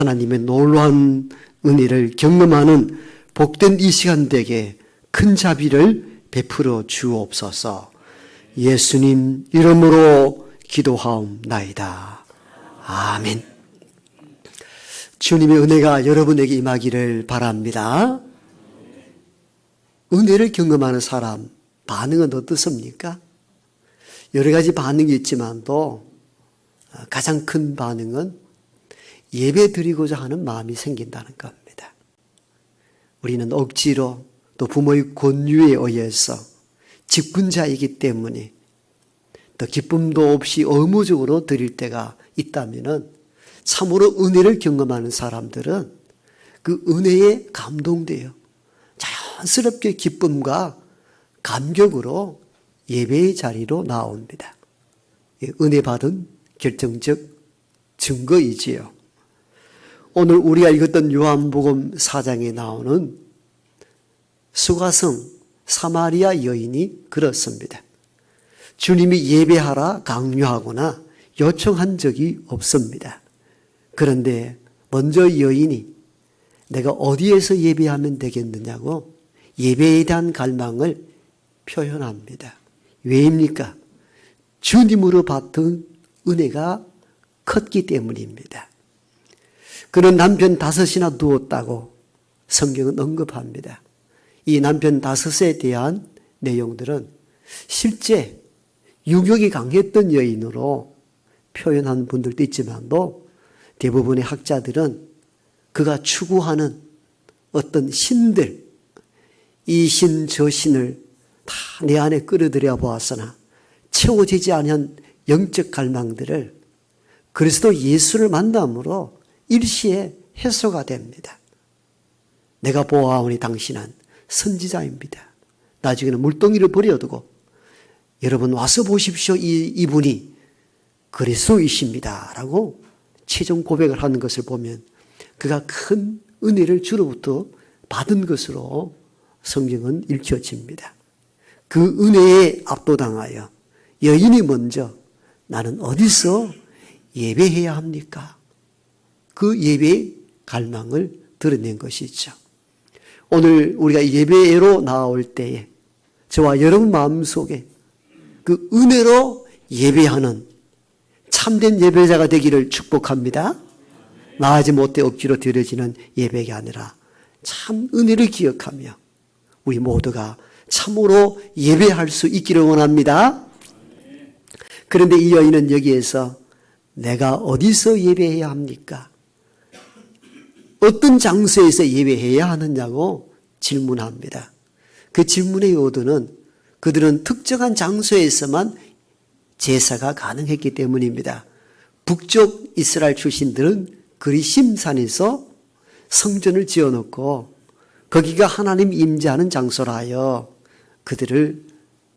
하나님의 놀라운 은혜를 경험하는 복된 이 시간 되게 큰 자비를 베풀어 주옵소서. 예수님 이름으로 기도하옵나이다. 아멘. 주님의 은혜가 여러분에게 임하기를 바랍니다. 은혜를 경험하는 사람 반응은 어떻습니까? 여러 가지 반응이 있지만도 가장 큰 반응은 예배 드리고자 하는 마음이 생긴다는 겁니다. 우리는 억지로 또 부모의 권유에 의해서 직분자이기 때문에 또 기쁨도 없이 의무적으로 드릴 때가 있다면 참으로 은혜를 경험하는 사람들은 그 은혜에 감동돼요. 자연스럽게 기쁨과 감격으로 예배의 자리로 나옵니다. 은혜 받은 결정적 증거이지요. 오늘 우리가 읽었던 요한복음 4장에 나오는 수가성 사마리아 여인이 그렇습니다. 주님이 예배하라 강요하거나 요청한 적이 없습니다. 그런데 먼저 여인이 내가 어디에서 예배하면 되겠느냐고 예배에 대한 갈망을 표현합니다. 왜입니까? 주님으로 받은 은혜가 컸기 때문입니다. 그는 남편 5이나 두었다고 성경은 언급합니다. 이 남편 5에 대한 내용들은 실제 유격이 강했던 여인으로 표현한 분들도 있지만도 대부분의 학자들은 그가 추구하는 어떤 신들, 이 신 저 신을 다 내 안에 끌어들여 보았으나 채워지지 않은 영적 갈망들을 그리스도 예수를 만남으로 일시에 해소가 됩니다. 내가 보아오니 당신은 선지자입니다. 나중에는 물동이를 버려두고 여러분 와서 보십시오. 이분이 그리스도이십니다. 라고 최종 고백을 하는 것을 보면 그가 큰 은혜를 주로부터 받은 것으로 성경은 읽혀집니다. 그 은혜에 압도당하여 여인이 먼저 나는 어디서 예배해야 합니까? 그 예배의 갈망을 드러낸 것이죠. 오늘 우리가 예배로 나올 때에 저와 여러분 마음속에 그 은혜로 예배하는 참된 예배자가 되기를 축복합니다. 나아지 못해 억지로 드려지는 예배가 아니라 참 은혜를 기억하며 우리 모두가 참으로 예배할 수 있기를 원합니다. 그런데 이 여인은 여기에서 내가 어디서 예배해야 합니까? 어떤 장소에서 예배해야 하느냐고 질문합니다. 그 질문의 의도는 그들은 특정한 장소에서만 제사가 가능했기 때문입니다. 북쪽 이스라엘 출신들은 그리심산에서 성전을 지어놓고 거기가 하나님 임재하는 장소라 하여 그들을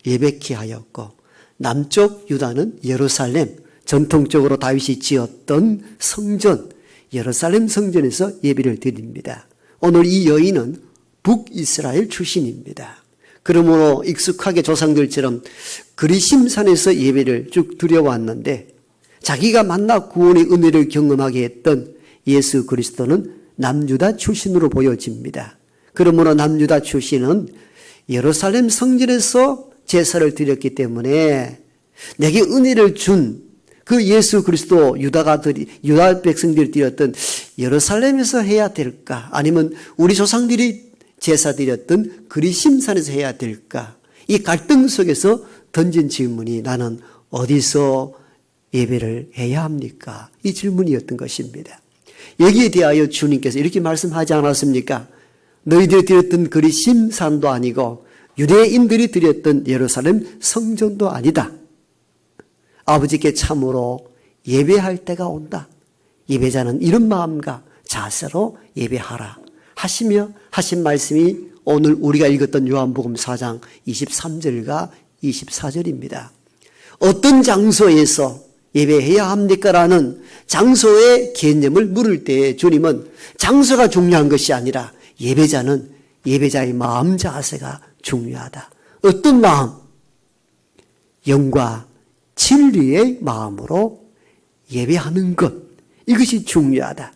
예배케 하였고 남쪽 유다는 예루살렘, 전통적으로 다윗이 지었던 성전, 예루살렘 성전에서 예배를 드립니다. 오늘 이 여인은 북이스라엘 출신입니다. 그러므로 익숙하게 조상들처럼 그리심산에서 예배를 쭉 드려왔는데 자기가 만나 구원의 은혜를 경험하게 했던 예수 그리스도는 남유다 출신으로 보여집니다. 그러므로 남유다 출신은 예루살렘 성전에서 제사를 드렸기 때문에 내게 은혜를 준 그 예수 그리스도 유다 백성들이 드렸던 예루살렘에서 해야 될까? 아니면 우리 조상들이 제사 드렸던 그리심산에서 해야 될까? 이 갈등 속에서 던진 질문이 나는 어디서 예배를 해야 합니까? 이 질문이었던 것입니다. 여기에 대하여 주님께서 이렇게 말씀하지 않았습니까? 너희들이 드렸던 그리심산도 아니고 유대인들이 드렸던 예루살렘 성전도 아니다. 아버지께 참으로 예배할 때가 온다. 예배자는 이런 마음과 자세로 예배하라 하시며 하신 말씀이 오늘 우리가 읽었던 요한복음 4장 23절과 24절입니다. 어떤 장소에서 예배해야 합니까? 라는 장소의 개념을 물을 때 주님은 장소가 중요한 것이 아니라 예배자는 예배자의 마음 자세가 중요하다. 어떤 마음? 영과 진리의 마음으로 예배하는 것, 이것이 중요하다.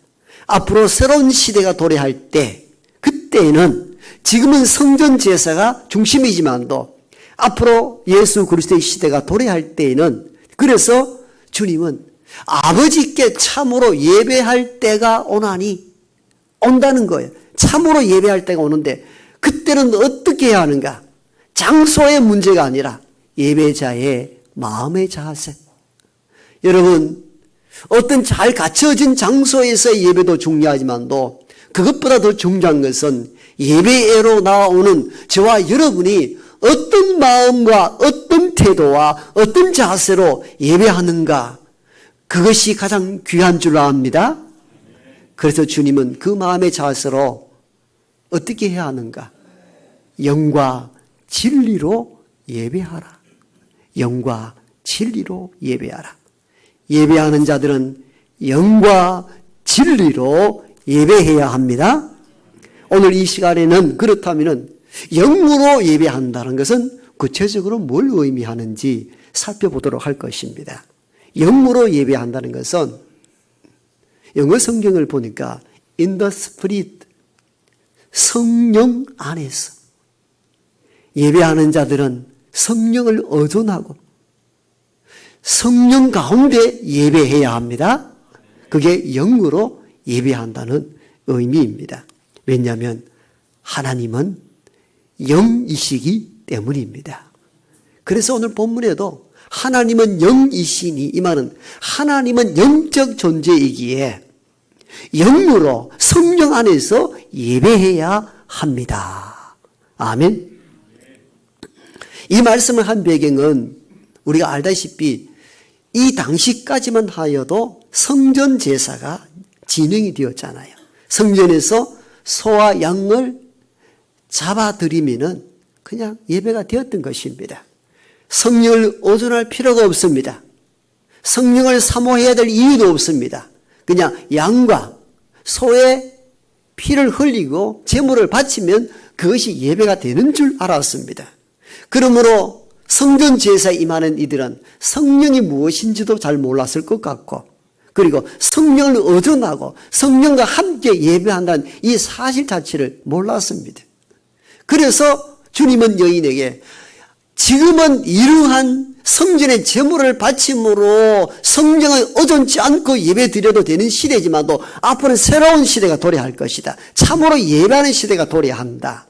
앞으로 새로운 시대가 도래할 때, 그때에는 지금은 성전 제사가 중심이지만도 앞으로 예수 그리스도의 시대가 도래할 때에는, 그래서 주님은 아버지께 참으로 예배할 때가 오나니, 온다는 거예요. 참으로 예배할 때가 오는데 그때는 어떻게 해야 하는가? 장소의 문제가 아니라 예배자의 마음의 자세. 여러분, 어떤 잘 갖춰진 장소에서의 예배도 중요하지만도 그것보다 더 중요한 것은 예배로 나오는 저와 여러분이 어떤 마음과 어떤 태도와 어떤 자세로 예배하는가, 그것이 가장 귀한 줄 압니다. 그래서 주님은 그 마음의 자세로 어떻게 해야 하는가? 영과 진리로 예배하라. 영과 진리로 예배하라. 예배하는 자들은 영과 진리로 예배해야 합니다. 오늘 이 시간에는 그렇다면 영으로 예배한다는 것은 구체적으로 뭘 의미하는지 살펴보도록 할 것입니다. 영으로 예배한다는 것은 영어 성경을 보니까 in the spirit, 성령 안에서 예배하는 자들은 성령을 의존하고 성령 가운데 예배해야 합니다. 그게 영으로 예배한다는 의미입니다. 왜냐하면 하나님은 영이시기 때문입니다. 그래서 오늘 본문에도 하나님은 영이시니, 이 말은 하나님은 영적 존재이기에 영으로 성령 안에서 예배해야 합니다. 아멘. 이 말씀을 한 배경은 우리가 알다시피 이 당시까지만 하여도 성전 제사가 진행이 되었잖아요. 성전에서 소와 양을 잡아들이면은 그냥 예배가 되었던 것입니다. 성령을 의존할 필요가 없습니다. 성령을 사모해야 될 이유도 없습니다. 그냥 양과 소의 피를 흘리고 제물을 바치면 그것이 예배가 되는 줄 알았습니다. 그러므로 성전 제사에 임하는 이들은 성령이 무엇인지도 잘 몰랐을 것 같고, 그리고 성령을 의존하고 성령과 함께 예배한다는 이 사실 자체를 몰랐습니다. 그래서 주님은 여인에게 지금은 이러한 성전의 제물을 바침으로 성령을 의존치 않고 예배 드려도 되는 시대지만도 앞으로 새로운 시대가 도래할 것이다. 참으로 예배하는 시대가 도래한다.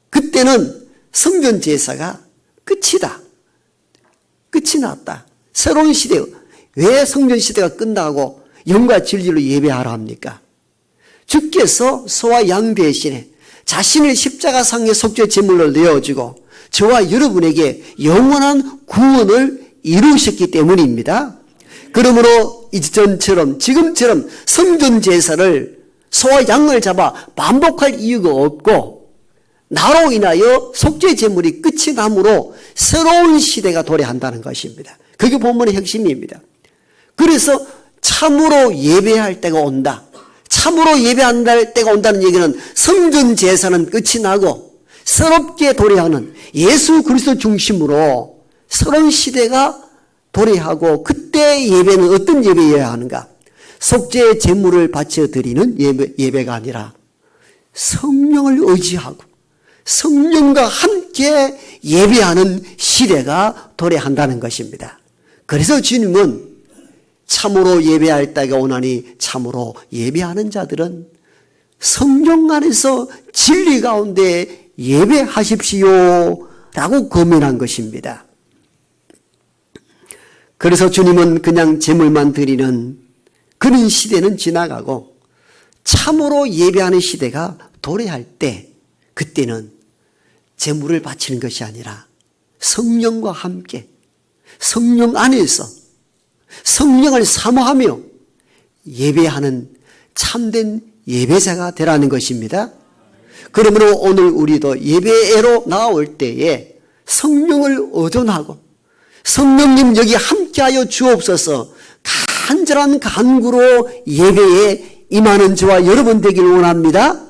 그때는 성전 제사가 끝이다. 끝이 났다. 새로운 시대. 왜 성전 시대가 끝나고 영과 진리로 예배하라 합니까? 주께서 소와 양 대신에 자신을 십자가상의 속죄 제물로 내어주고 저와 여러분에게 영원한 구원을 이루셨기 때문입니다. 그러므로 이전처럼 지금처럼 성전 제사를 소와 양을 잡아 반복할 이유가 없고, 나로 인하여 속죄 제물이 끝이 나므로 새로운 시대가 도래한다는 것입니다. 그게 본문의 핵심입니다. 그래서 참으로 예배할 때가 온다. 참으로 예배할 때가 온다는 얘기는 성전 제사는 끝이 나고 새롭게 도래하는 예수 그리스도 중심으로 새로운 시대가 도래하고, 그때 예배는 어떤 예배여야 하는가? 속죄 제물을 바쳐 드리는 예배가 아니라 성령을 의지하고 성령과 함께 예배하는 시대가 도래한다는 것입니다. 그래서 주님은 참으로 예배할 때가 오나니 참으로 예배하는 자들은 성령 안에서 진리 가운데 예배하십시오 라고 권면한 것입니다. 그래서 주님은 그냥 제물만 드리는 그런 시대는 지나가고 참으로 예배하는 시대가 도래할 때, 그때는 제물을 바치는 것이 아니라 성령과 함께 성령 안에서 성령을 사모하며 예배하는 참된 예배자가 되라는 것입니다. 그러므로 오늘 우리도 예배로 나올 때에 성령을 의존하고 성령님 여기 함께하여 주옵소서 간절한 간구로 예배에 임하는 저와 여러분 되길 원합니다.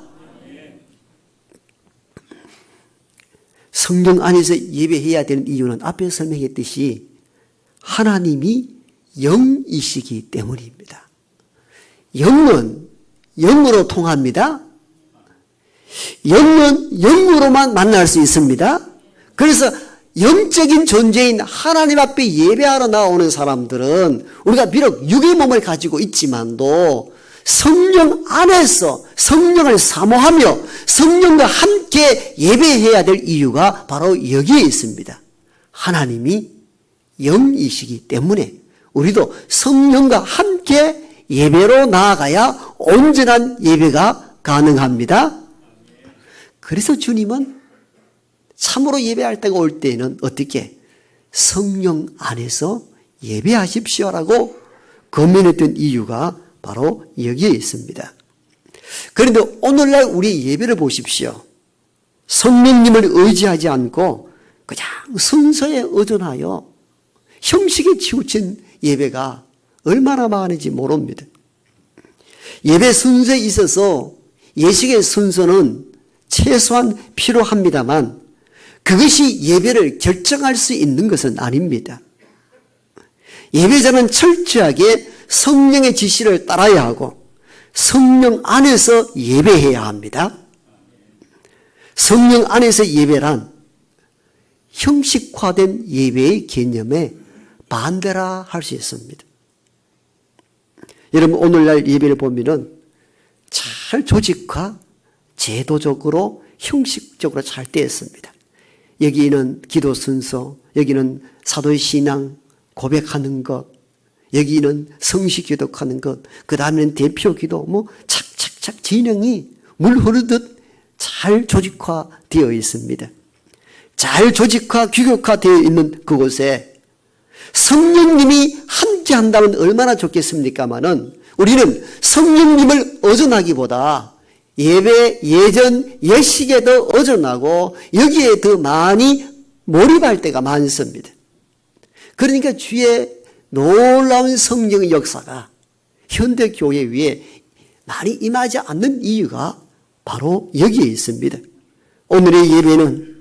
성령 안에서 예배해야 되는 이유는 앞에 설명했듯이 하나님이 영이시기 때문입니다. 영은 영으로 통합니다. 영은 영으로만 만날 수 있습니다. 그래서 영적인 존재인 하나님 앞에 예배하러 나오는 사람들은 우리가 비록 육의 몸을 가지고 있지만도 성령 안에서 성령을 사모하며 성령과 함께 예배해야 될 이유가 바로 여기에 있습니다. 하나님이 영이시기 때문에 우리도 성령과 함께 예배로 나아가야 온전한 예배가 가능합니다. 그래서 주님은 참으로 예배할 때가 올 때에는 어떻게? 성령 안에서 예배하십시오라고 권면했던 이유가 바로 여기에 있습니다. 그런데 오늘날 우리 예배를 보십시오. 성령님을 의지하지 않고 그냥 순서에 의존하여 형식에 치우친 예배가 얼마나 많은지 모릅니다. 예배 순서에 있어서 예식의 순서는 최소한 필요합니다만 그것이 예배를 결정할 수 있는 것은 아닙니다. 예배자는 철저하게 성령의 지시를 따라야 하고 성령 안에서 예배해야 합니다. 성령 안에서 예배란 형식화된 예배의 개념에 반대라 할 수 있습니다. 여러분 오늘날 예배를 보면은 잘 조직화, 제도적으로 형식적으로 잘 되어 있습니다. 여기는 기도 순서, 여기는 사도의 신앙 고백하는 것, 여기는 성식 기도하는 것, 그 다음에는 대표 기도, 착착착 진행이 물 흐르듯 잘 조직화되어 있습니다. 잘 조직화, 규격화되어 있는 그곳에 성령님이 함께 한다면 얼마나 좋겠습니까마는 우리는 성령님을 의존하기보다 예배, 예전, 예식에 더 의존하고 여기에 더 많이 몰입할 때가 많습니다. 그러니까 주의 놀라운 성령의 역사가 현대교회 위에 많이 임하지 않는 이유가 바로 여기에 있습니다. 오늘의 예배는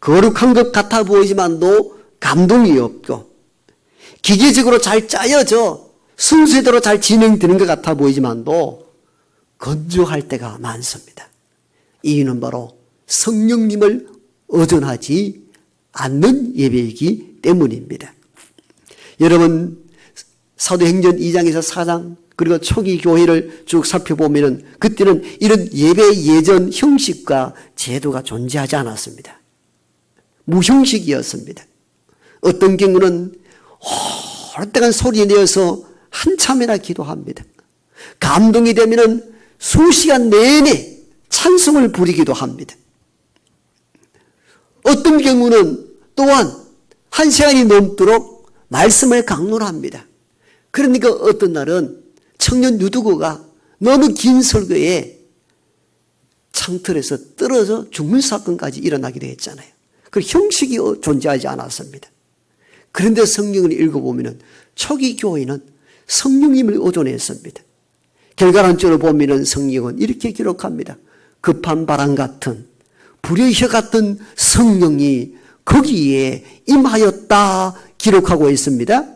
거룩한 것 같아 보이지만도 감동이 없고 기계적으로 잘 짜여져 순서대로 잘 진행되는 것 같아 보이지만도 건조할 때가 많습니다. 이유는 바로 성령님을 의존하지 않는 예배이기 때문입니다. 여러분 사도행전 2장에서 4장 그리고 초기 교회를 쭉 살펴보면 그때는 이런 예배 예전 형식과 제도가 존재하지 않았습니다. 무형식이었습니다. 어떤 경우는 오랫동안 소리 내어서 한참이나 기도합니다. 감동이 되면 수시간 내내 찬송을 부리기도 합니다. 어떤 경우는 또한 1시간이 넘도록 말씀을 강론합니다. 그러니까 어떤 날은 청년 유두구가 너무 긴 설교에 창틀에서 떨어져 죽는 사건까지 일어나기도 했잖아요. 그 형식이 존재하지 않았습니다. 그런데 성경을 읽어보면 초기 교회는 성령님을 의존했습니다. 결과론적으로 보면 성경은 이렇게 기록합니다. 급한 바람 같은 불의 혀 같은 성령이 거기에 임하였다 기록하고 있습니다.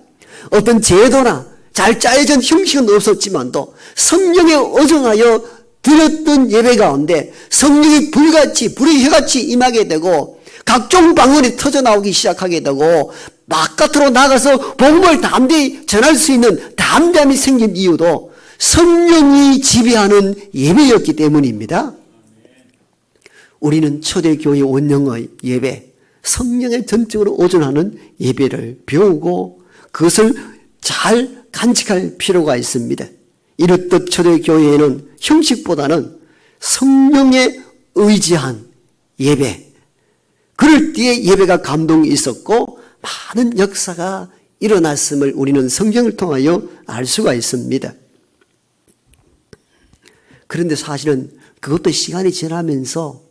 어떤 제도나 잘 짜여진 형식은 없었지만도 성령에 의존하여 드렸던 예배 가운데 성령이 불같이 불의 혀같이 임하게 되고 각종 방언이 터져나오기 시작하게 되고 바깥으로 나가서 복음을 담대히 전할 수 있는 담대함이 생긴 이유도 성령이 지배하는 예배였기 때문입니다. 우리는 초대교회 원령의 예배, 성령에 전적으로 의존하는 예배를 배우고 그것을 잘 간직할 필요가 있습니다. 이렇듯 초대교회에는 형식보다는 성령에 의지한 예배, 그럴 때에 예배가 감동이 있었고 많은 역사가 일어났음을 우리는 성경을 통하여 알 수가 있습니다. 그런데 사실은 그것도 시간이 지나면서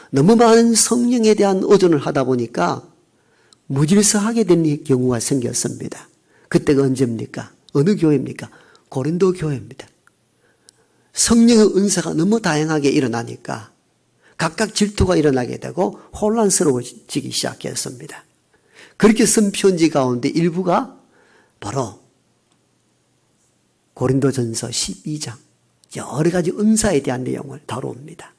너무 많은 성령에 대한 의존을 하다 보니까 무질서하게 된 경우가 생겼습니다. 그때가 언제입니까? 어느 교회입니까? 고린도 교회입니다. 성령의 은사가 너무 다양하게 일어나니까 각각 질투가 일어나게 되고 혼란스러워지기 시작했습니다. 그렇게 쓴 편지 가운데 일부가 바로 고린도전서 12장, 여러 가지 은사에 대한 내용을 다룹니다.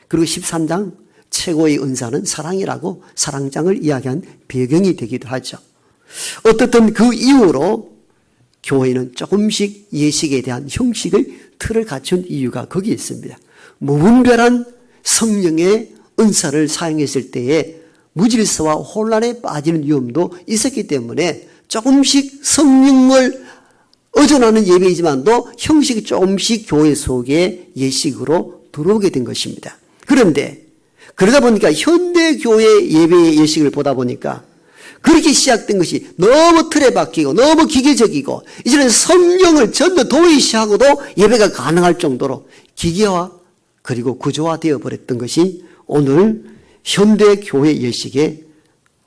그리고 13장 최고의 은사는 사랑이라고 사랑장을 이야기한 배경이 되기도 하죠. 어떻든 그 이후로 교회는 조금씩 예식에 대한 형식의 틀을 갖춘 이유가 거기에 있습니다. 무분별한 성령의 은사를 사용했을 때에 무질서와 혼란에 빠지는 위험도 있었기 때문에 조금씩 성령을 의존하는 예배이지만도 형식이 조금씩 교회 속에 예식으로 들어오게 된 것입니다. 그런데 그러다 보니까 현대교회 예배의 예식을 보다 보니까 그렇게 시작된 것이 너무 틀에 박히고 너무 기계적이고 이제는 성령을 전부 도외시하고도 예배가 가능할 정도로 기계화 그리고 구조화되어 버렸던 것이 오늘 현대교회 예식의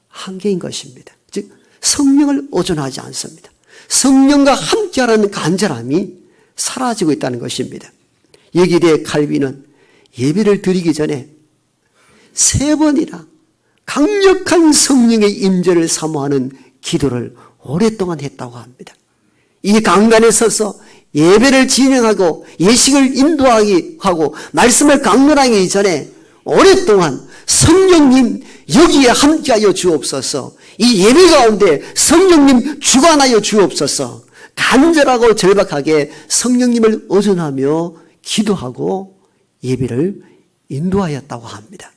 한계인 것입니다. 즉 성령을 의존하지 않습니다. 성령과 함께하라는 간절함이 사라지고 있다는 것입니다. 여기에 대해 칼빈은 예배를 드리기 전에 3번이나 강력한 성령의 임재를 사모하는 기도를 오랫동안 했다고 합니다. 이 강단에 서서 예배를 진행하고 예식을 인도하기 하고 말씀을 강론하기 전에 오랫동안 성령님 여기에 함께하여 주옵소서, 이 예배 가운데 성령님 주관하여 주옵소서, 간절하고 절박하게 성령님을 의존하며 기도하고 예배를 인도하였다고 합니다.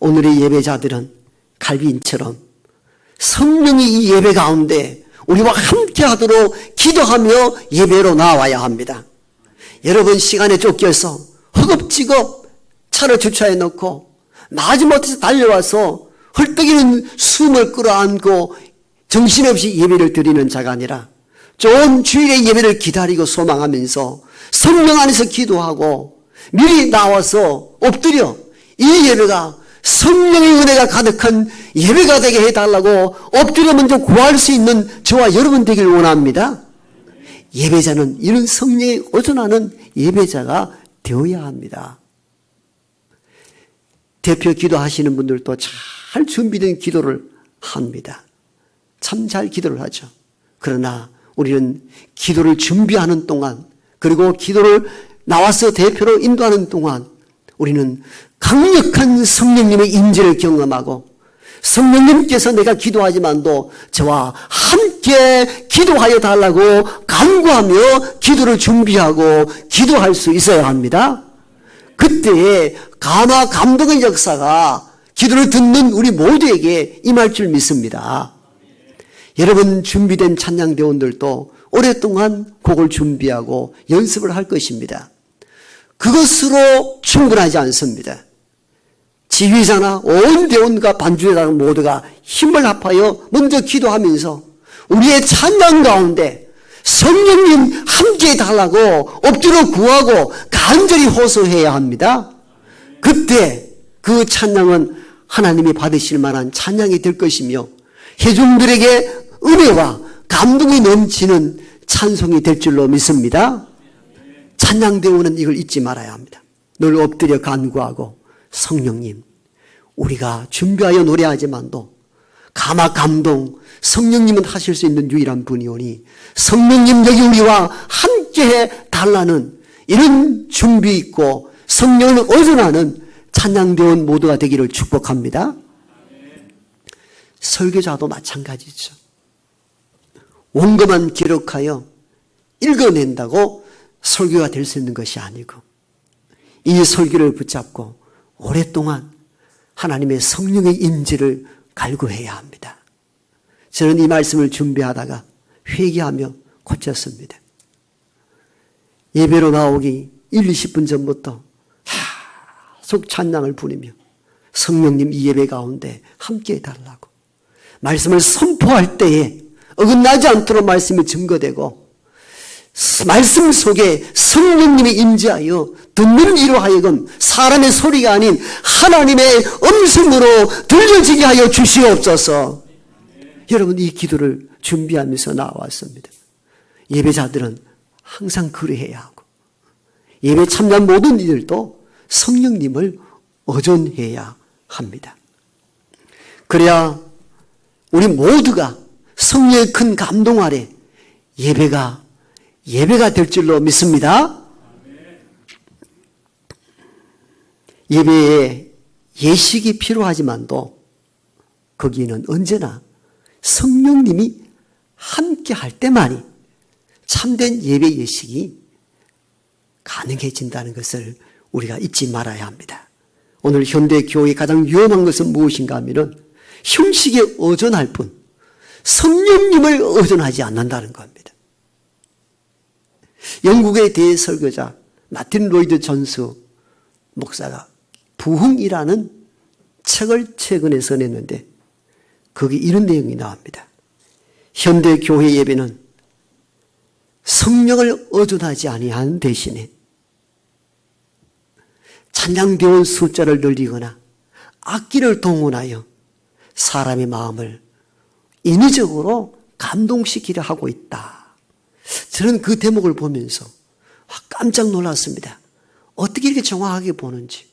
오늘의 예배자들은 칼빈처럼 성령이 이 예배 가운데 우리와 함께 하도록 기도하며 예배로 나와야 합니다. 여러분 시간에 쫓겨서 허겁지겁 차를 주차해 놓고 마지못해서 달려와서 헐떡이는 숨을 끌어안고 정신없이 예배를 드리는 자가 아니라 좋은 주일의 예배를 기다리고 소망하면서 성령 안에서 기도하고 미리 나와서 엎드려 이 예배가 성령의 은혜가 가득한 예배가 되게 해달라고 엎드려 먼저 구할 수 있는 저와 여러분 되길 원합니다. 예배자는 이런 성령에 의존하는 예배자가 되어야 합니다. 대표 기도하시는 분들도 잘 준비된 기도를 합니다. 참 잘 기도를 하죠. 그러나 우리는 기도를 준비하는 동안 그리고 기도를 나와서 대표로 인도하는 동안 우리는 강력한 성령님의 임재를 경험하고 성령님께서 내가 기도하지만도 저와 함께 기도하여 달라고 간구하며 기도를 준비하고 기도할 수 있어야 합니다. 그때에 감화 감동의 역사가 기도를 듣는 우리 모두에게 임할 줄 믿습니다. 여러분 준비된 찬양대원들도 오랫동안 곡을 준비하고 연습을 할 것입니다. 그것으로 충분하지 않습니다. 지휘자나 온 대원과 반주자들 모두가 힘을 합하여 먼저 기도하면서 우리의 찬양 가운데 성령님 함께 해달라고 엎드려 구하고 간절히 호소해야 합니다. 그때 그 찬양은 하나님이 받으실 만한 찬양이 될 것이며 회중들에게 은혜와 감동이 넘치는 찬송이 될 줄로 믿습니다. 찬양대원은 이걸 잊지 말아야 합니다. 늘 엎드려 간구하고 성령님, 우리가 준비하여 노래하지만도 감화 감동, 성령님은 하실 수 있는 유일한 분이오니 성령님 여기 우리와 함께해 달라는 이런 준비 있고 성령을 의존하는 찬양대원 모두가 되기를 축복합니다. 설교자도 마찬가지죠. 원고만 기록하여 읽어낸다고 설교가 될 수 있는 것이 아니고 이 설교를 붙잡고 오랫동안 하나님의 성령의 임재를 갈구해야 합니다. 저는 이 말씀을 준비하다가 회개하며 고쳤습니다. 예배로 나오기 1, 20분 전부터 계속 찬양을 부르며 성령님 이 예배 가운데 함께 해달라고 말씀을 선포할 때에 어긋나지 않도록 말씀이 증거되고 말씀 속에 성령님이 임재하여 듣는 이로 하여금 사람의 소리가 아닌 하나님의 음성으로 들려지게 하여 주시옵소서. 여러분 이 기도를 준비하면서 나왔습니다. 예배자들은 항상 그래야 하고 예배 참여한 모든 이들도 성령님을 의존해야 합니다. 그래야 우리 모두가 성령의 큰 감동 아래 예배가 예배가 될 줄로 믿습니다. 예배에 예식이 필요하지만도 거기에는 언제나 성령님이 함께 할 때만이 참된 예배 예식이 가능해진다는 것을 우리가 잊지 말아야 합니다. 오늘 현대 교회의 가장 위험한 것은 무엇인가 하면은 형식에 의존할 뿐 성령님을 의존하지 않는다는 겁니다. 영국의 대설교자 마틴 로이드 존스 목사가 부흥이라는 책을 최근에 써냈는데 거기 이런 내용이 나옵니다. 현대 교회 예배는 성령을 의존하지 아니한 대신에 찬양대원 숫자를 늘리거나 악기를 동원하여 사람의 마음을 인위적으로 감동시키려 하고 있다. 저는 그 대목을 보면서 깜짝 놀랐습니다. 어떻게 이렇게 정확하게 보는지.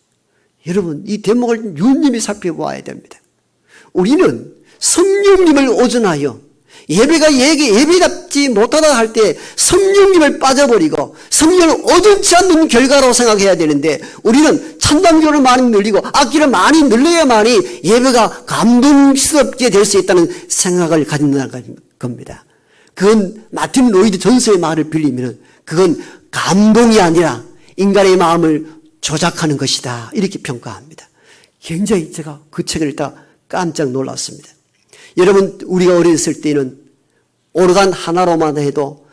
여러분, 이 대목을 유념히 살펴보아야 됩니다. 우리는 성령님을 의존하여 예배가 예배답지 못하다 할 때 성령님을 빠져버리고 성령을 의존치 않는 결과로 생각해야 되는데 우리는 찬양교를 많이 늘리고 악기를 많이 늘려야만이 예배가 감동스럽게 될 수 있다는 생각을 가진다는 겁니다. 그건 마틴 로이드 존스의 말을 빌리면 그건 감동이 아니라 인간의 마음을 조작하는 것이다. 이렇게 평가합니다. 굉장히 제가 그 책을 읽다가 깜짝 놀랐습니다. 여러분, 우리가 어렸을 때는 오르간 하나로만 해도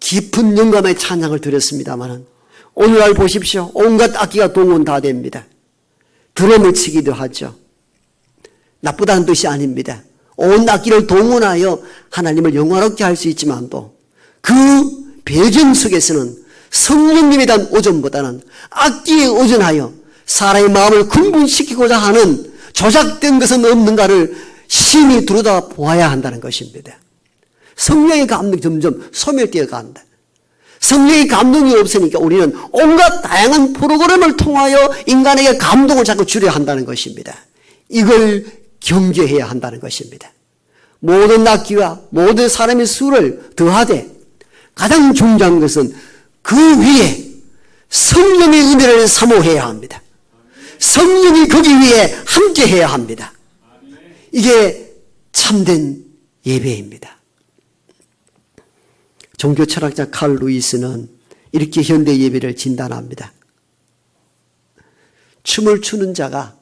깊은 영감의 찬양을 드렸습니다만 오늘날 보십시오. 온갖 악기가 동원 다 됩니다. 드럼을 치기도 하죠. 나쁘다는 뜻이 아닙니다. 온 악기를 동원하여 하나님을 영화롭게 할 수 있지만도 그 배경 속에서는 성령님에 대한 의존보다는 악기에 의존하여 사람의 마음을 흥분시키고자 하는 조작된 것은 없는가를 심히 들여다 보아야 한다는 것입니다. 성령의 감동이 점점 소멸되어 간다. 성령의 감동이 없으니까 우리는 온갖 다양한 프로그램을 통하여 인간에게 감동을 자꾸 주려 한다는 것입니다. 이걸 경계해야 한다는 것입니다. 모든 악기와 모든 사람의 수를 더하되 가장 중요한 것은 그 위에 성령의 은혜를 사모해야 합니다. 성령이 거기 위에 함께해야 합니다. 이게 참된 예배입니다. 종교 철학자 칼 루이스는 이렇게 현대 예배를 진단합니다. 춤을 추는 자가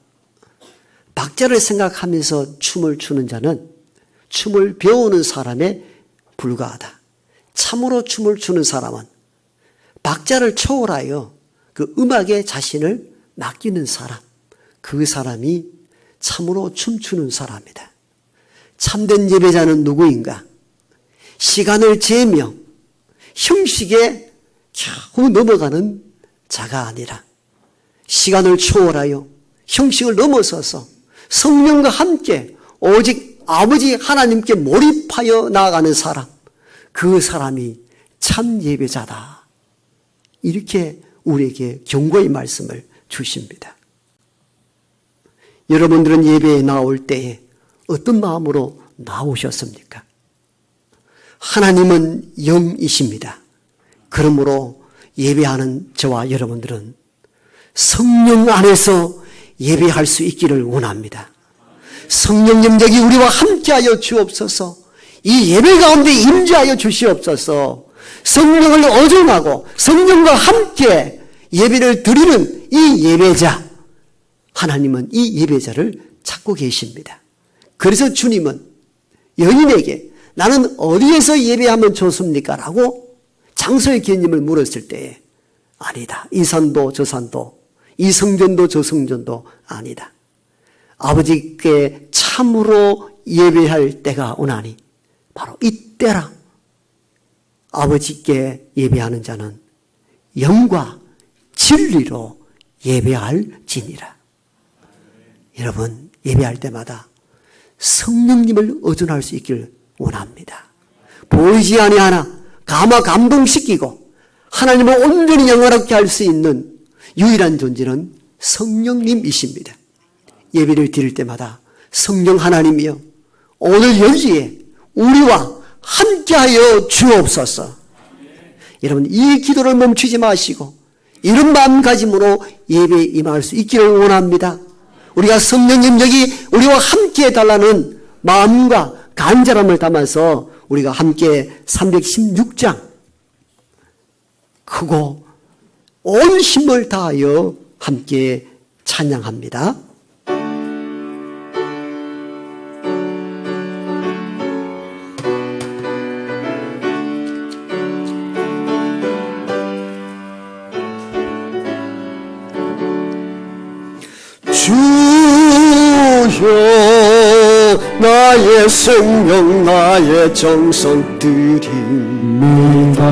박자를 생각하면서 춤을 추는 자는 춤을 배우는 사람에 불과하다. 참으로 춤을 추는 사람은 박자를 초월하여 그 음악에 자신을 맡기는 사람, 그 사람이 참으로 춤추는 사람이다. 참된 예배자는 누구인가? 시간을 재며 형식에 겨우 넘어가는 자가 아니라 시간을 초월하여 형식을 넘어서서 성령과 함께 오직 아버지 하나님께 몰입하여 나아가는 사람, 그 사람이 참 예배자다. 이렇게 우리에게 경고의 말씀을 주십니다. 여러분들은 예배에 나올 때에 어떤 마음으로 나오셨습니까? 하나님은 영이십니다. 그러므로 예배하는 저와 여러분들은 성령 안에서 예배할 수 있기를 원합니다. 성령 영적이 우리와 함께하여 주옵소서. 이 예배 가운데 임재하여 주시옵소서. 성령을 의존하고 성령과 함께 예배를 드리는 이 예배자, 하나님은 이 예배자를 찾고 계십니다. 그래서 주님은 여인에게 나는 어디에서 예배하면 좋습니까? 라고 장소의 개념을 물었을 때에 아니다. 이 산도 저 산도, 이 성전도 저 성전도 아니다. 아버지께 참으로 예배할 때가 오나니 바로 이때라. 아버지께 예배하는 자는 영과 진리로 예배할지니라. 여러분, 예배할 때마다 성령님을 의존할 수 있기를 원합니다. 보이지 아니하나 가마 감동시키고 하나님을 온전히 영화롭게 할 수 있는 유일한 존재는 성령님이십니다. 예배를 드릴 때마다 성령 하나님이여 오늘 여기에 우리와 함께하여 주옵소서. 여러분 이 기도를 멈추지 마시고 이런 마음가짐으로 예배에 임할 수 있기를 원합니다. 우리가 성령 능력이 우리와 함께 해달라는 마음과 간절함을 담아서 우리가 함께 316장 크고 온 힘을 다하여 함께 찬양합니다. 주여 나의 생명 나의 정성 드립니다.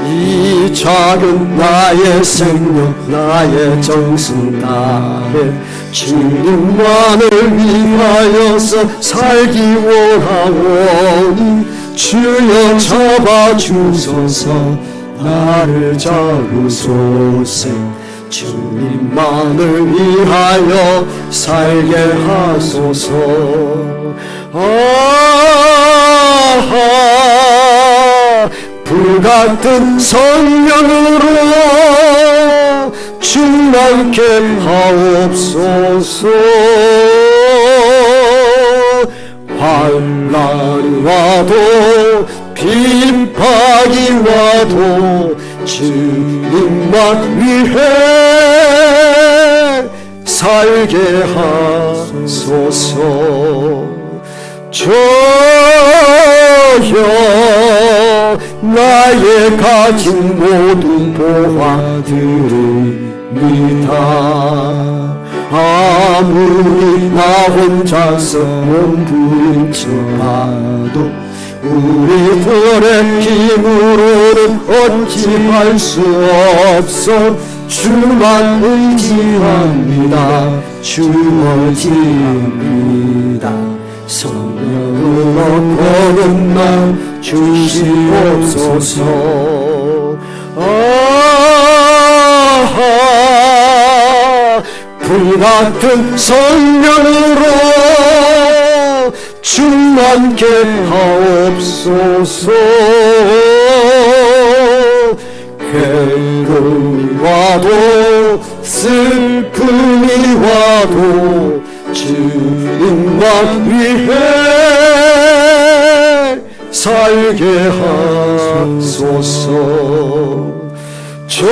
이 작은 나의 생명 나의 정성 다해 주님만을 위하여서 살기 원하오니 주여 잡아주소서 나를 잡으소서 주님만을 위하여 살게 하소서. 불같은 성령으로 충만케 하옵소서. 환난이 와도 핍박이 와도 주님만 위해 살게 하소서. 저여 나의 가진 모든 보화드립니다. 아무리 나 혼자서 몸부림쳐봐도 우리들의 힘으로는 어찌할 수 없어 주만 의지합니다. 주 의지합니다. 성령으로 거듭나 주시옵소서. 불같은 성령으로 충만케 하옵소서. 괴로움이 와도 슬픔이 와도 주님만 위해 살게 하소서. 저여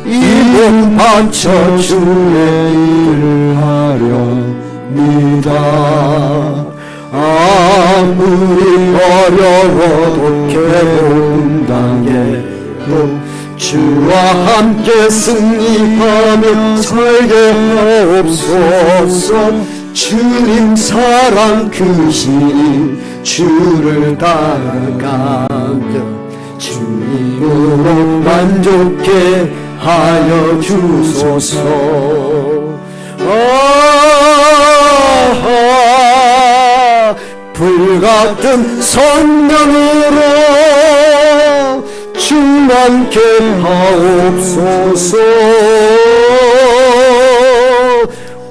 이몸 바쳐 주의 일을 하렵니다. 아무리 어려워도 괴로운 당해도 주와 함께 승리하며 살게 하옵소서. 주님 사랑 크신 주를 따라가며 주님으로 만족해 하여 주소서. 불같은 성령으로 충만케 하옵소서.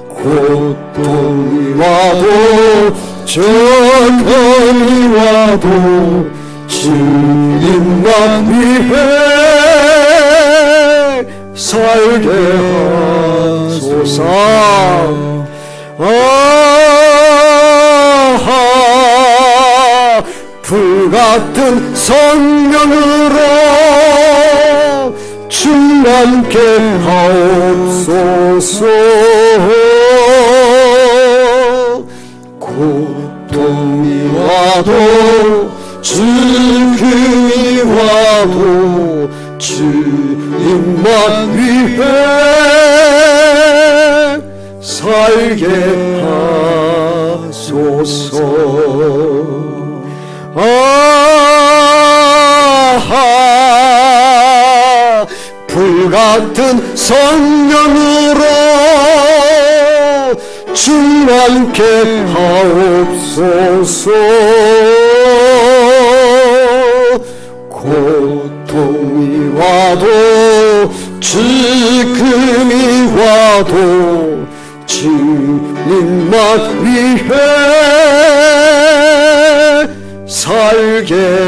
고통이 와도 전염이 와도 주님만 위해 살게 하소서. 불같은 성령으로 충만케 하옵소서. 고통이 와도 죽음이 와도 주님만 위해 살게 하소서. 불같은 성령으로 충만케 하옵소서. 고통이 와도 죽음이 와도 주님만 위해 살게 알게